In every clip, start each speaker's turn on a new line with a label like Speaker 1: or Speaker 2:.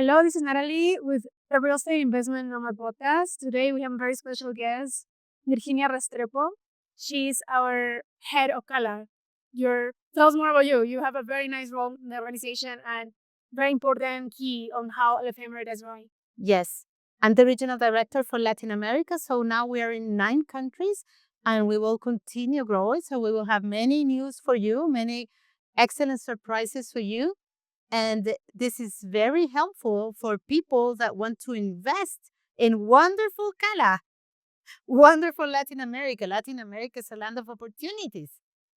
Speaker 1: Hello, this is Nathaly with the Real Estate Investment Nomad podcast. Today we have a very special guest, Virginia Restrepo. She's our head of Cala. Tell us more about you. You have a very nice role in the organization and very important key on how Latin America is growing.
Speaker 2: Yes, I'm the regional director for Latin America. So now we are in 9 countries and we will continue growing. So we will have many news for you, many excellent surprises for you. And this is very helpful for people that want to invest in wonderful Cala, wonderful Latin America. Latin America is a land of opportunities.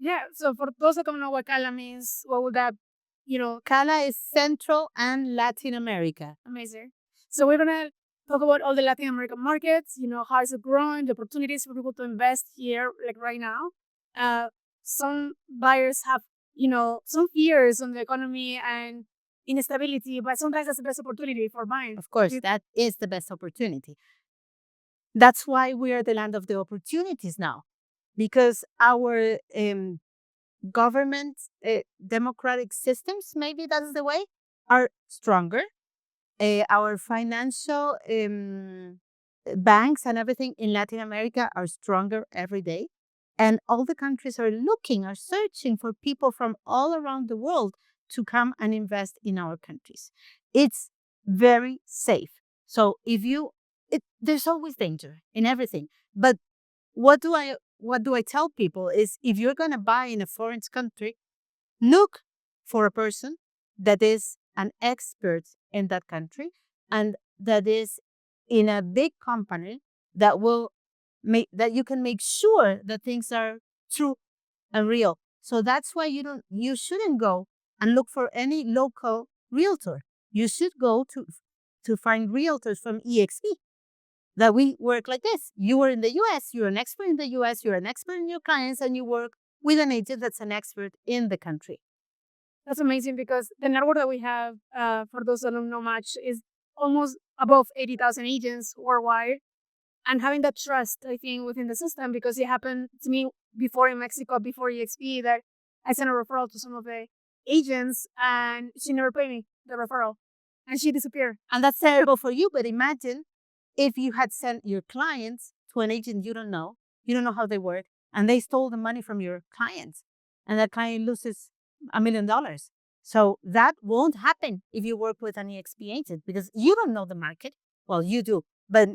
Speaker 1: Yeah, so for those that don't know what Cala means, what would that,
Speaker 2: Cala is Central and Latin America.
Speaker 1: amazing. So we're going to talk about all the Latin American markets, how is it growing, the opportunities for people to invest here, like right now. Some buyers have, some fears on the economy and instability, but sometimes that's the best opportunity for buying.
Speaker 2: Of course, that is the best opportunity. That's why we are the land of the opportunities now, because our government, democratic systems, maybe that's the way, are stronger. Our financial banks and everything in Latin America are stronger every day. And all the countries are searching for people from all around the world to come and invest in our countries. It's very safe. So there's always danger in everything. But what do I tell people is, if you're going to buy in a foreign country, look for a person that is an expert in that country and that is in a big company that will that you can make sure that things are true and real. So that's why you shouldn't go and look for any local realtor. You should go to find realtors from EXP, that we work like this. You are in the US, you're an expert in the US, you're an expert in your clients, and you work with an agent that's an expert in the country.
Speaker 1: That's amazing, because the network that we have, for those that don't know much, is almost above 80,000 agents worldwide. And having that trust, I think, within the system, because it happened to me before in Mexico, before EXP, that I sent a referral to some of the agents and she never paid me the referral and she disappeared.
Speaker 2: And that's terrible for you. But imagine if you had sent your clients to an agent you don't know how they work, and they stole the money from your clients, and that client loses $1 million. So that won't happen if you work with an EXP agent, because you don't know the market. Well, you do, but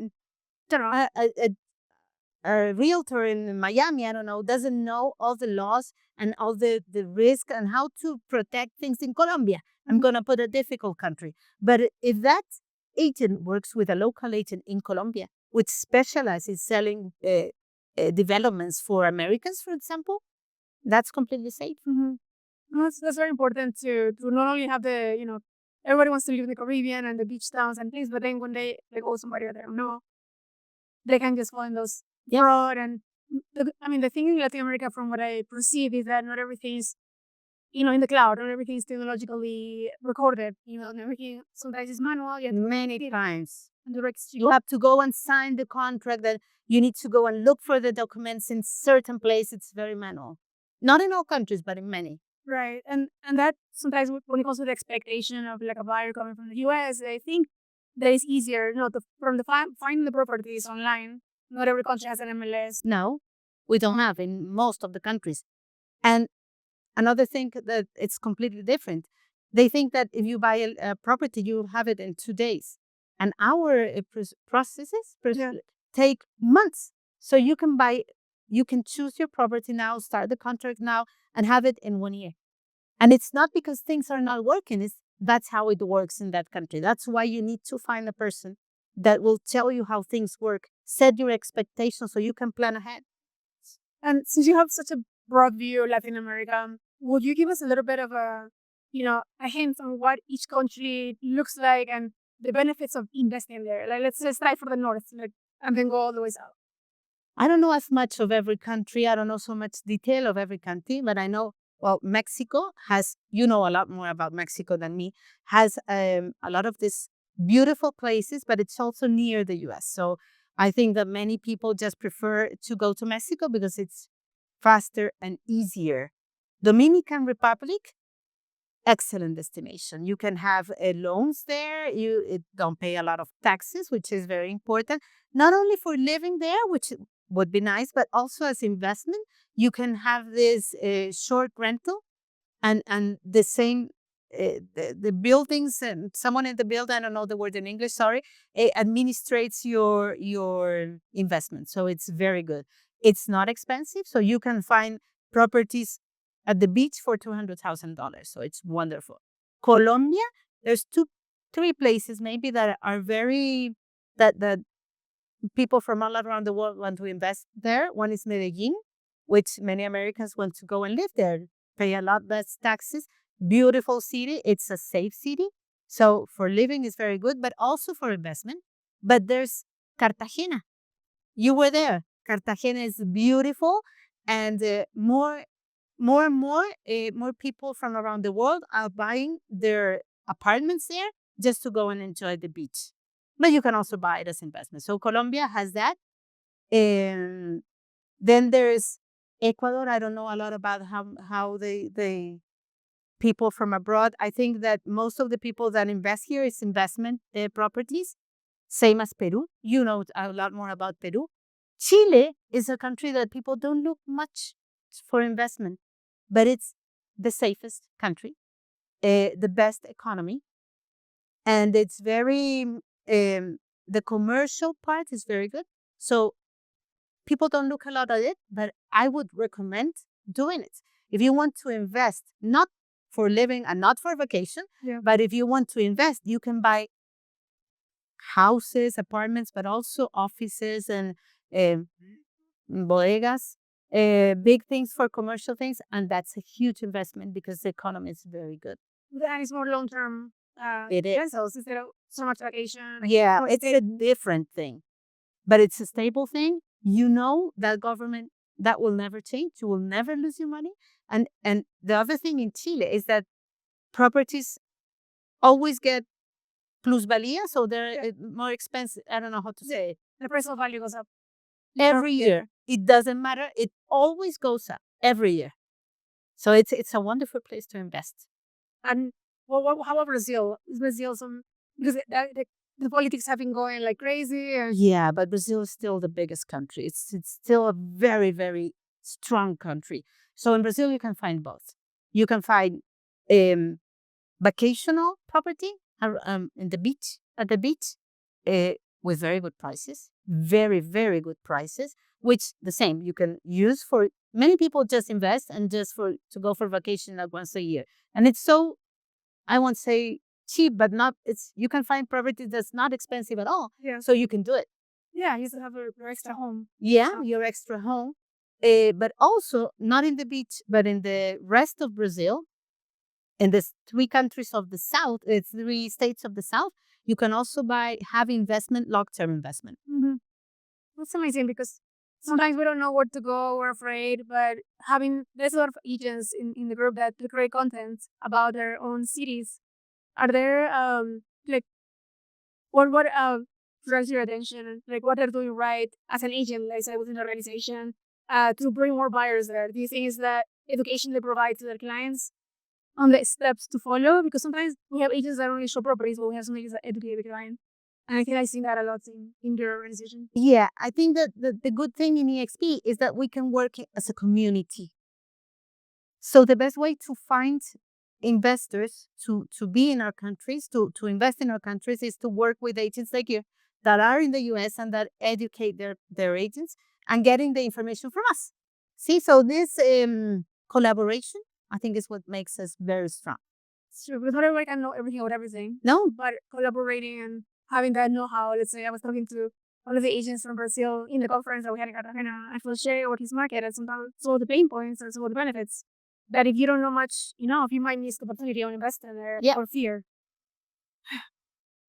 Speaker 2: a realtor in Miami, I don't know, doesn't know all the laws and all the risk and how to protect things in Colombia. I'm going to put a difficult country. But if that agent works with a local agent in Colombia, which specializes selling developments for Americans, for example, that's completely safe.
Speaker 1: Mm-hmm. That's very important to not only have the, everybody wants to live in the Caribbean and the beach towns and things, but then when they go somebody that they don't know, they can just fall in those fraud. And the thing in Latin America, from what I perceive, is that not everything is, in the cloud, not everything is technologically recorded, and everything sometimes is manual. Yet
Speaker 2: Many times.
Speaker 1: and the
Speaker 2: You have to go and sign the contract, that you need to go and look for the documents in certain places. It's very manual. Not in all countries, but in many.
Speaker 1: Right. And that sometimes, when it comes to the expectation of like a buyer coming from the US, I think that is easier, finding the properties online. Not every country has an MLS.
Speaker 2: No, we don't have in most of the countries. And another thing that it's completely different. They think that if you buy a property, you have it in 2 days. And our processes take months. So you can choose your property now, start the contract now, and have it in 1 year. And it's not because things are not working. That's how it works in that country. That's why you need to find a person that will tell you how things work, set your expectations so you can plan ahead.
Speaker 1: And since you have such a broad view of Latin America, would you give us a little bit of a hint on what each country looks like and the benefits of investing there? Like, let's start for the north, and then go all the way south.
Speaker 2: I don't know as much of every country. I don't know so much detail of every country, but I know, well, Mexico has, a lot more about Mexico than me, has a lot of these beautiful places, but it's also near the US. So I think that many people just prefer to go to Mexico because it's faster and easier. Dominican Republic excellent destination. You can have loans there. You don't pay a lot of taxes, which is very important, not only for living there, which would be nice, but also as investment. You can have this short rental, and the same the buildings, and someone in the building, I don't know the word in English, sorry, administrates your investment. So it's very good. It's not expensive, so you can find properties at the beach for $200,000. So it's wonderful. Colombia, there's three places maybe that are very that people from all around the world want to invest there. One is Medellin, which many Americans want to go and live there, pay a lot less taxes. Beautiful city. It's a safe city. So for living is very good, but also for investment. But there's Cartagena. You were there. Cartagena is beautiful, and more and more people from around the world are buying their apartments there just to go and enjoy the beach. But you can also buy it as investment. So Colombia has that. And then there's Ecuador. I don't know a lot about how they people from abroad. I think that most of the people that invest here is investment properties, same as Peru. You know a lot more about Peru. Chile is a country that people don't look much for investment, but it's the safest country, the best economy, and it's very the commercial part is very good. So people don't look a lot at it, but I would recommend doing it. If you want to invest, not for living and not for vacation, but if you want to invest, you can buy houses, apartments, but also offices and bodegas, big things for commercial things. And that's a huge investment because the economy is very good.
Speaker 1: And it's more long term.
Speaker 2: It is.
Speaker 1: Rentals instead of so much vacation.
Speaker 2: Yeah, it's a different thing, but it's a stable thing. You know that government that will never change. You will never lose your money. And the other thing in Chile is that properties always get plusvalía, so they're more expensive. I don't know how to say it.
Speaker 1: The personal value goes up
Speaker 2: Every year. It doesn't matter. It always goes up every year. So it's a wonderful place to invest.
Speaker 1: And how about Brazil? Is Brazil some because the politics have been going like crazy?
Speaker 2: Yeah, but Brazil is still the biggest country. It's still a very, very strong country. So in Brazil, you can find both. You can find vacational property in the beach, at the beach, with very good prices, very, very good prices, which the same you can use for many people just invest and just to go for vacation like once a year. And it's so, I won't say cheap, but not, you can find property that's not expensive at all.
Speaker 1: Yeah.
Speaker 2: So you can do it.
Speaker 1: Yeah, you used to have your extra home.
Speaker 2: Yeah, your extra home. But also not in the beach, but in the rest of Brazil, in the three countries of the south, 3 states of the south, you can also have investment, long-term investment.
Speaker 1: Mm-hmm. That's amazing because sometimes we don't know where to go, we're afraid, but there's a lot of agents in the group that create content about their own cities. Are there like what draws your attention, like what they're doing right as an agent, like say within the organization, to bring more buyers there? Do you think is that education they provide to their clients on the steps to follow? Because sometimes we have agents that only show properties, but we have some agents that educate the client. And I think I've seen that a lot in your organization.
Speaker 2: Yeah, I think that the good thing in EXP is that we can work as a community. So the best way to find investors to be in our countries, to invest in our countries, is to work with agents like you that are in the US and that educate their agents and getting the information from us. See, so this collaboration, I think, is what makes us very strong.
Speaker 1: It's true, because not everybody can know everything about everything.
Speaker 2: No.
Speaker 1: But collaborating and having that know-how, let's say I was talking to one of the agents from Brazil in the conference that we had in Cartagena, I was sharing what his market and sometimes some of the pain points and some of the benefits. That if you don't know much, if you might miss the opportunity of investing there or fear.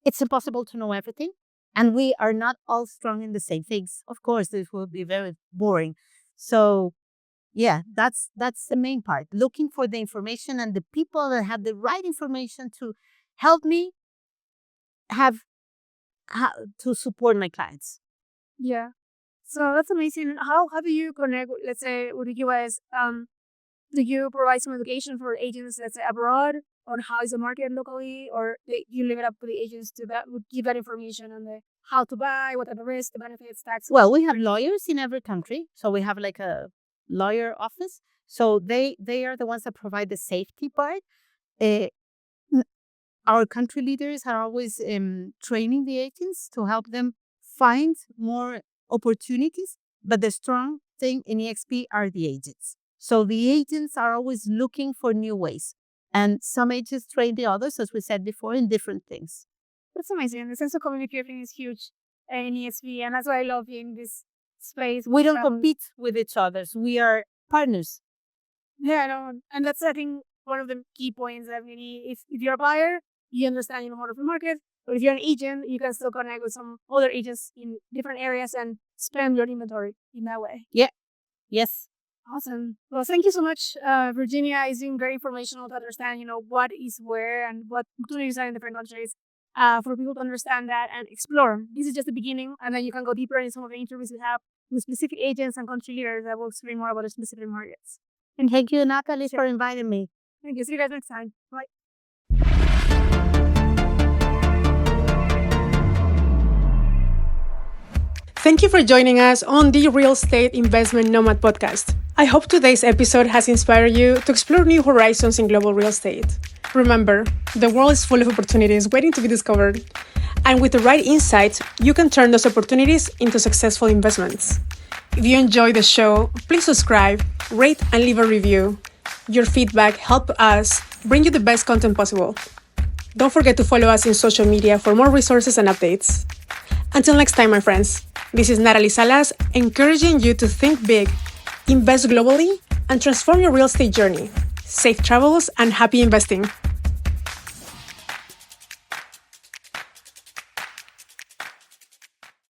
Speaker 2: It's impossible to know everything. And we are not all strong in the same things. Of course, this will be very boring. So yeah, that's the main part. Looking for the information and the people that have the right information to help me to support my clients.
Speaker 1: Yeah. So that's amazing. How do you connect, let's say, with the US? Do you provide some education for agents, let's say, abroad? on how is the market locally, or you leave it up to the agents to give that information on the how to buy, what are the risks, the benefits, tax?
Speaker 2: Well, we have lawyers in every country. So we have like a lawyer office. So they are the ones that provide the safety part. Our country leaders are always training the agents to help them find more opportunities. But the strong thing in EXP are the agents. So the agents are always looking for new ways. And some agents train the others, as we said before, in different things.
Speaker 1: That's amazing. The sense of communication is huge in EXP. And that's why I love in this space.
Speaker 2: We don't compete with each other. We are partners.
Speaker 1: Yeah, no. And that's, I think, one of the key points that really, if you're a buyer, you understand how to market. But if you're an agent, you can still connect with some other agents in different areas and spend your inventory in that way.
Speaker 2: Yeah. Yes.
Speaker 1: Awesome. Well, thank you so much, Virginia. It's been very informational to understand, what is where and what opportunities are in different countries. For people to understand that and explore. This is just the beginning, and then you can go deeper in some of the interviews we have with specific agents and country leaders that will explain more about the specific markets.
Speaker 2: And thank you, Nathaly, for inviting me.
Speaker 1: Thank you. See you guys next time. Bye.
Speaker 3: Thank you for joining us on the Real Estate Investment Nomad podcast. I hope today's episode has inspired you to explore new horizons in global real estate. Remember, the world is full of opportunities waiting to be discovered. And with the right insights, you can turn those opportunities into successful investments. If you enjoyed the show, please subscribe, rate, and leave a review. Your feedback helps us bring you the best content possible. Don't forget to follow us in social media for more resources and updates. Until next time, my friends, this is Nathaly Salas, encouraging you to think big, invest globally, and transform your real estate journey. Safe travels and happy investing.